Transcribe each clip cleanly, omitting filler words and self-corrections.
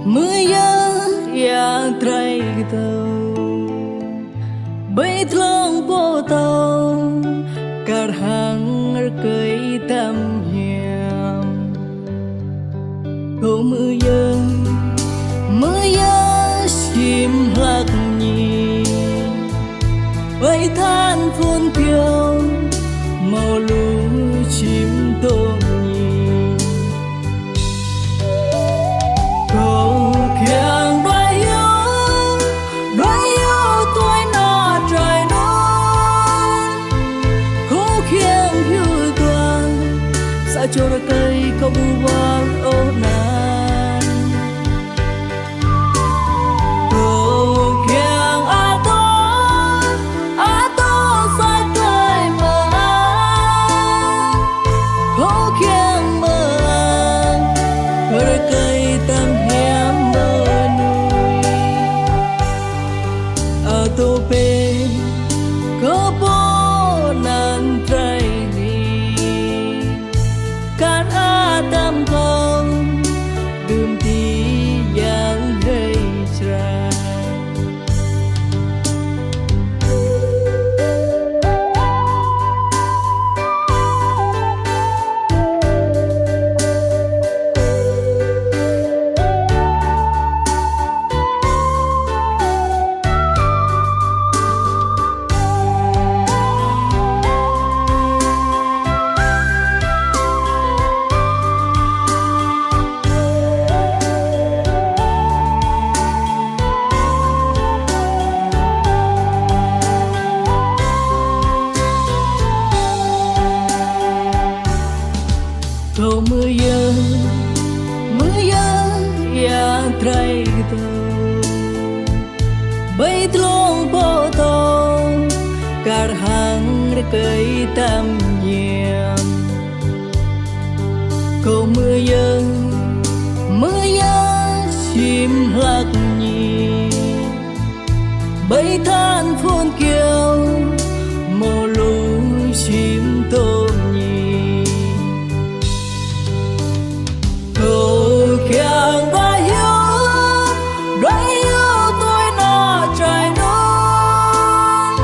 mưa gió yang trai tàu bay thong bộ tàu cả hàng cây tam hiểm câu mưa gió chim lạc nhì bay than phun kiêu màu lũ chim tôm nhì câu kiang đoái yêu tôi nó trời non câu kiang hiu tuang sa cho ra cây câu bu war ô nan câu kiang a to sa cây mà câu kiang mơ ra cây tam hiểm mơ nuôi a tô pe có bố nan trai đi cát a tam không đừng tí yang gây ra câu mưa gió yang trai tàu bay thong bộ tàu cả hàng cây tam hiểm câu mưa gió chim lạc nhì bay than phun kiêu màu lũ chim tôm nhì câu kiang đoái yêu tôi nó trời non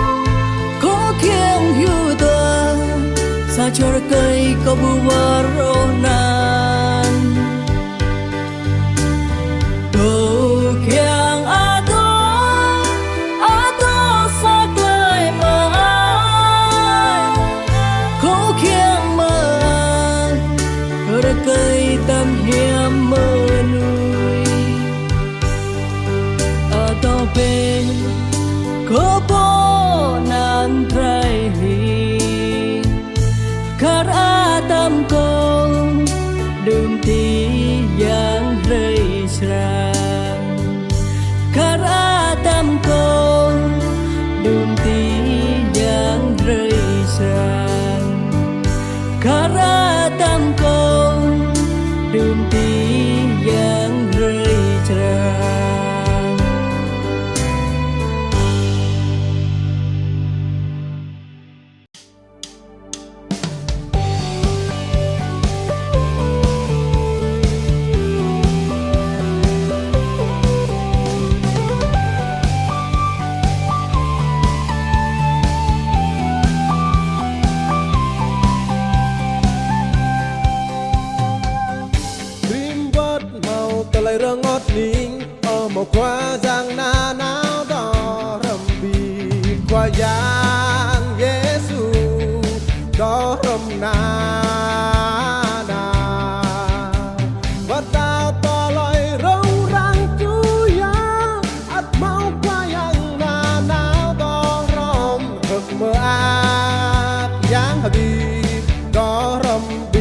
câu kiang hiu tuang sa cho ra cây câu bu war ô nan câu kiang a to sa cây mà câu kiang mơ ra cây tam hiểm mơ nuôi a to pe có bố nan trai hi khát a tam công đừng tí yang rơi srang khát a tam công đừng tí yang rơi srang khát a tam công đừng tí yang rơi srang lời rơ ngót nính ở một qua giang na náo đỏ rầm bì qua giang Giêsu đỏ rầm na na và tao to lời râu răng chú ya ắt mau qua giang na náo đỏ rầm rực mơ ác giang hà bì đỏ rầm bì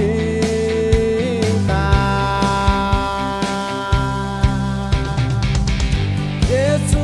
Giêsu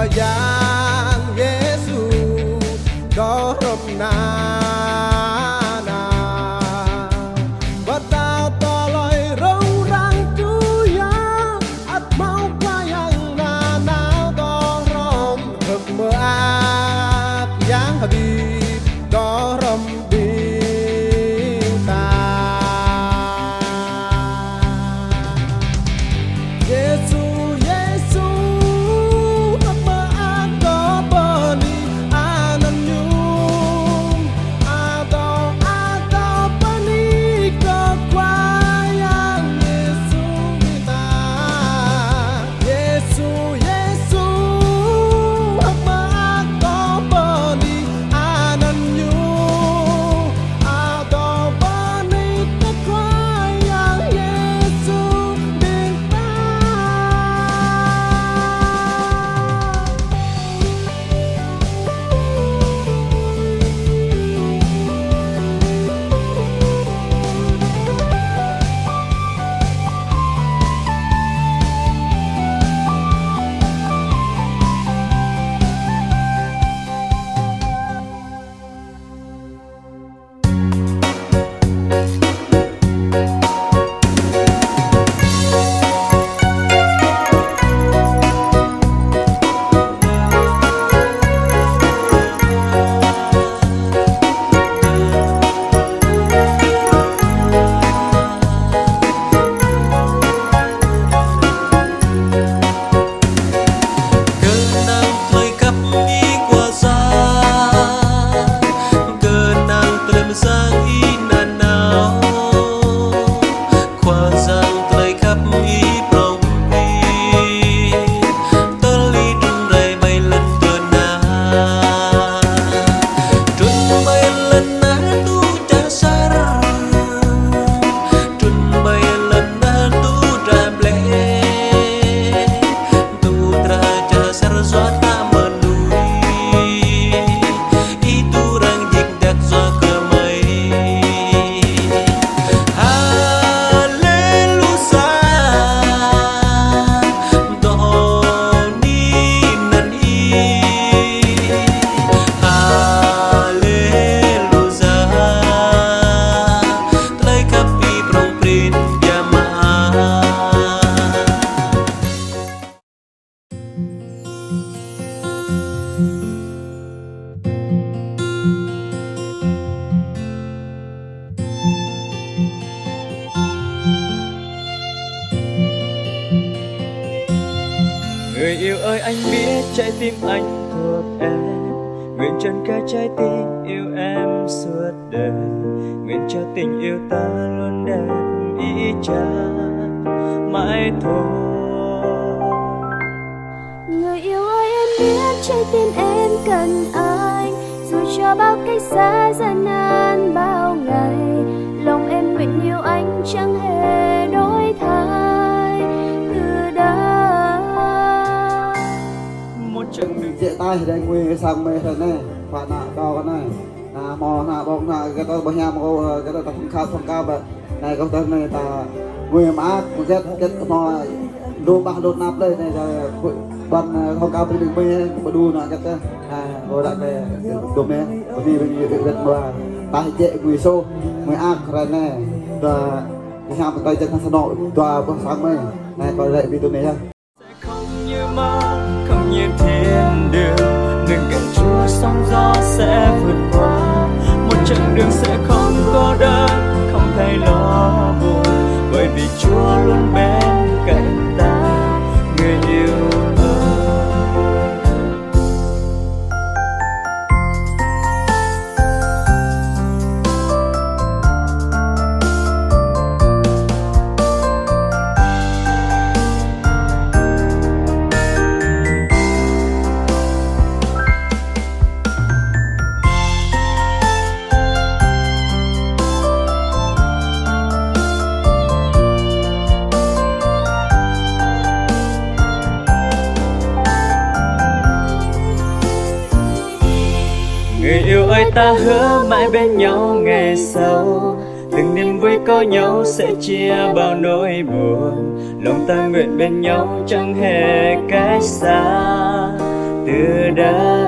qua giang Giêsu đó rầm na và tao to lời râu răng chú ya ắt mau qua giang na nào đó rầm mơ ác giang habib đó rầm Người yêu ơi, anh biết trái tim anh thuộc em, nguyện trần cả trái tim yêu em suốt đời, nguyện cho tình yêu ta luôn đẹp ý chang mãi thôi. Người yêu ơi, em biết trái tim em cần anh, dù cho bao cách xa gian nan bao ngày, lòng em nguyện yêu anh chẳng hề đổi thay từ đây. Một chặng đường dễ tay thì anh quỳ sang mê thần này phạt nạ cao cái này mò nạ bông nạ cái tôi bao nhiêu mà cái tôi tập không cao vậy này câu tên này ta quỳ má cái mò đua ba đua nạp đây này rồi bằng không cao bên đường mê mà đua nạ cái tên rồi lại về đồ mê bởi vì mình được gần mà ta dễ quỳ xô mới ác rồi này và cái hàng tay chân thằng nội và bữa sáng mê này còn lại vì tôi này không như mơ, không như thiên đường, đừng cạnh Chúa sóng gió sẽ vượt qua. Một chặng đường sẽ không cô đơn, không thấy lo buồn, bởi vì Chúa luôn bên cạnh ta, người yêu ơi. Người yêu ơi, ta hứa mãi bên nhau ngày sau, từng niềm vui có nhau sẽ chia bao nỗi buồn, lòng ta nguyện bên nhau chẳng hề cách xa như đây.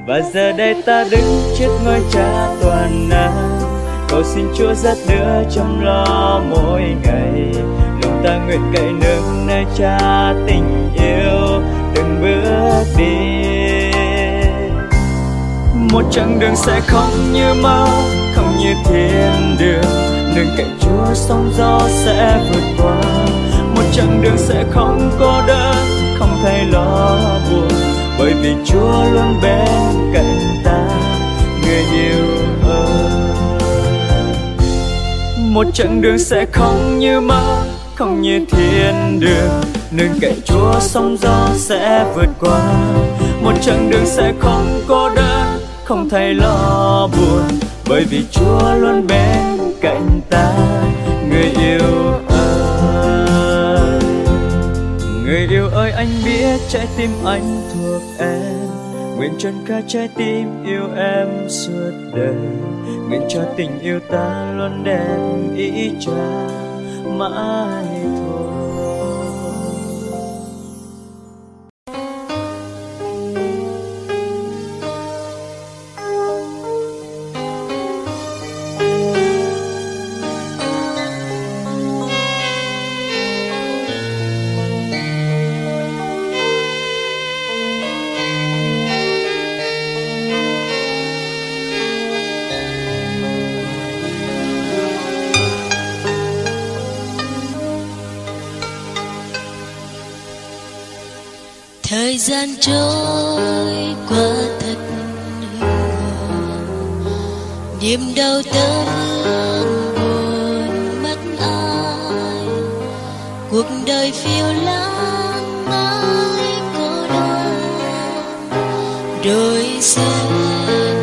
Và giờ đây ta đứng trước ngôi Cha toàn năng, cầu xin Chúa dắt đỡ chăm lo mỗi ngày. Lòng ta nguyện cậy nương nơi Cha tình yêu từng bước đi. Một chặng đường sẽ không như mơ, không như thiên đường, nương cạnh Chúa sóng gió sẽ vượt qua. Một chặng đường sẽ không cô đơn, không thay lo buồn, bởi vì Chúa luôn bên cạnh ta, người yêu ơi. Một chặng đường sẽ không như mơ, không như thiên đường, nương cạnh Chúa sóng gió sẽ vượt qua. Một chặng đường sẽ không cô đơn, không thay lo buồn, bởi vì Chúa luôn bên cạnh ta, người yêu ơi. Người yêu ơi, anh biết trái tim anh thuộc em, nguyện trọn cả trái tim yêu em suốt đời. Nguyện cho tình yêu ta luôn đẹp ý Cha mãi thôi. Thời gian trôi qua thật hường, niềm đau thương buồn mất ai. Cuộc đời phiêu lãng mãi cô đơn, rồi sẽ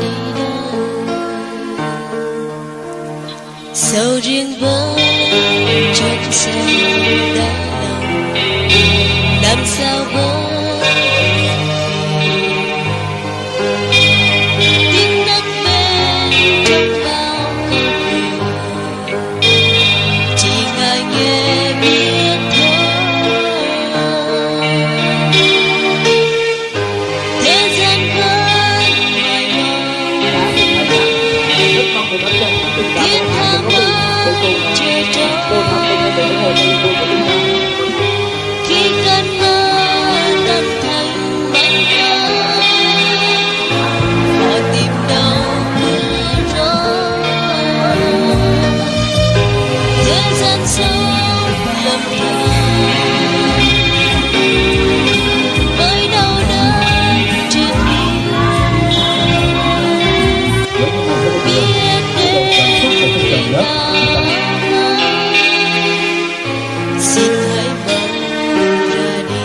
đi đâu. Sầu riêng với chốn sâu đau lòng, làm sao với khi cơn mơ tan thành bóng tối, họ tìm đâu mưa rơi. Thế gian sống lầm than với đau đớn trên biết đến đó. Xin hãy mau ra đi.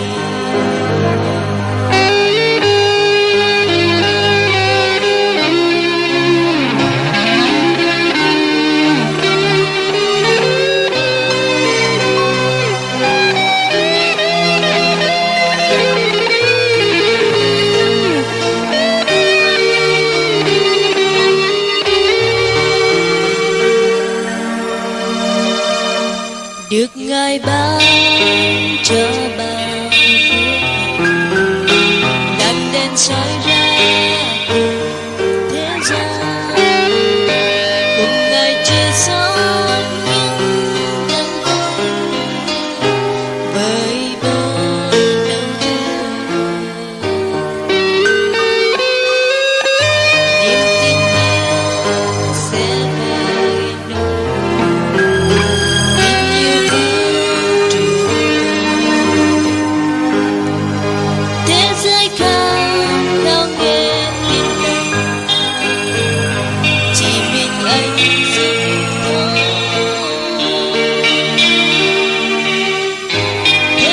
Được Ngài ban cho bao phước hạnh, làm đèn soi ra thế gian, cùng Ngài chia sót những đắng cay với bớt đau thương. Niềm tin yêu sẽ về đâu, thế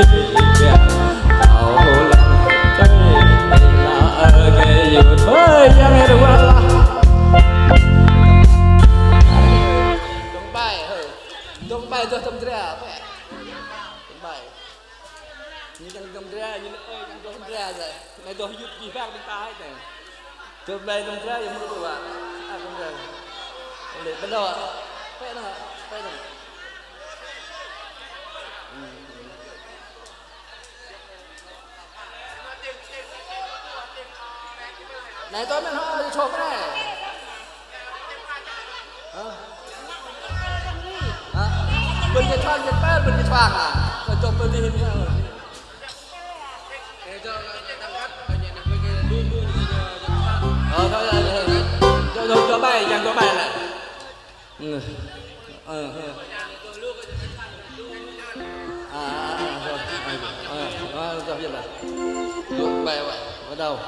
vì tàu lòng tôi là ở cái dù thôi yang nghe được không Dong bay cho tâm ra phải dong bay như đang dong ra như ơi đang dong ra rồi này tôi giúp gì vang bên tai này dong bay dong ra giống như vậy à dong ra để bắt đầu phải nào này tôi mới nói cho cái này bên cái choang cái bát bên cái choang à rồi chụp bên đi thôi cho bay chẳng cho bay lại rồi biết rồi bay bắt đầu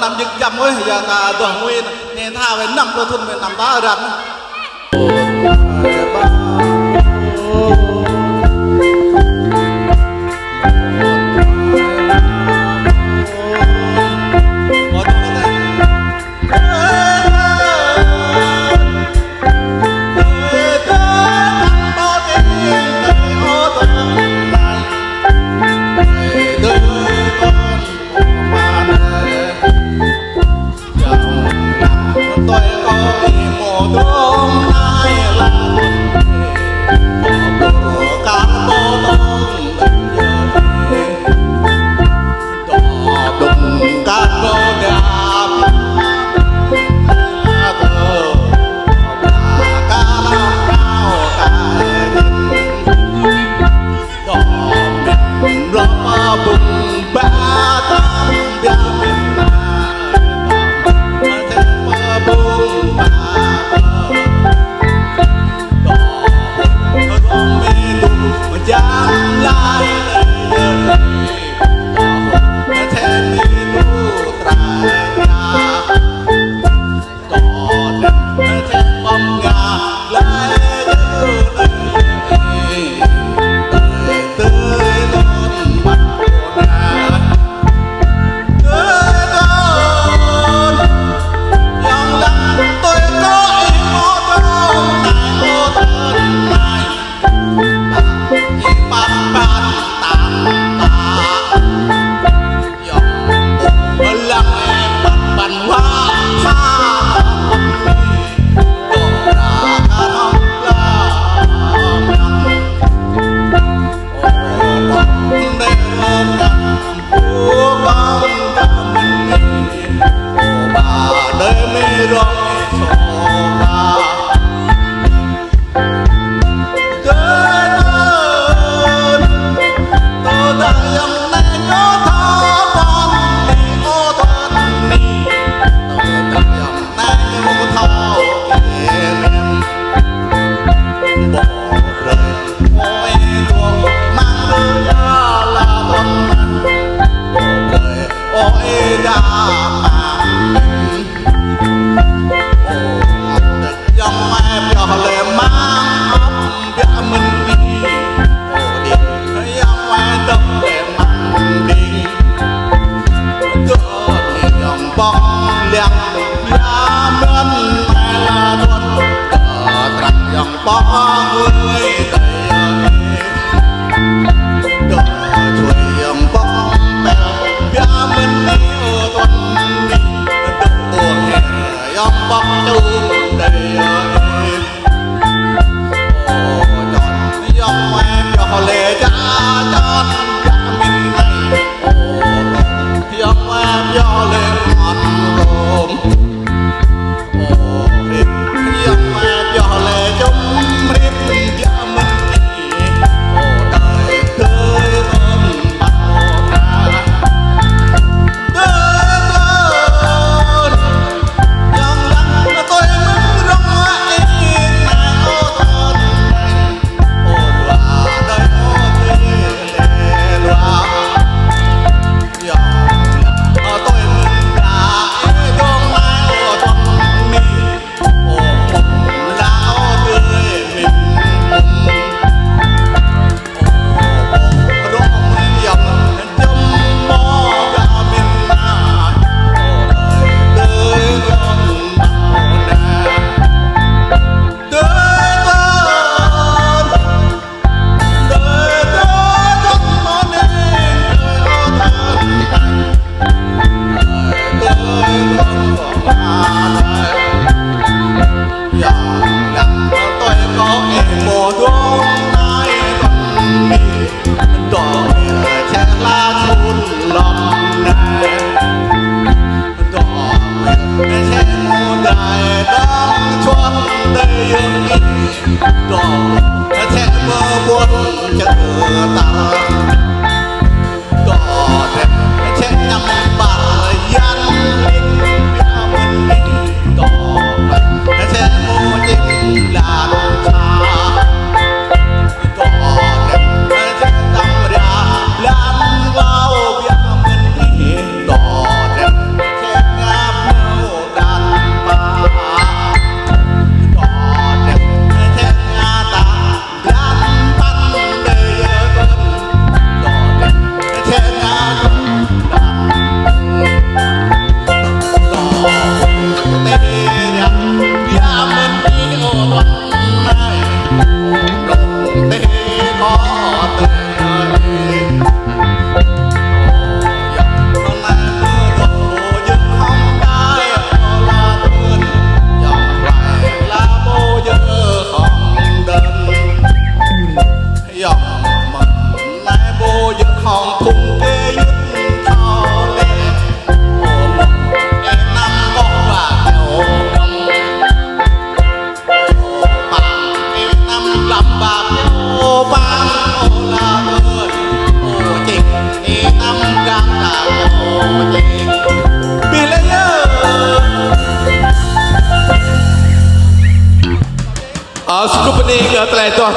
năm những trăm ấy giờ là đoàn nguyên nên tha về năm đôi thun về năm đó rằng tôi có một đôi ai là สรุปนี้ก็แต่ตัว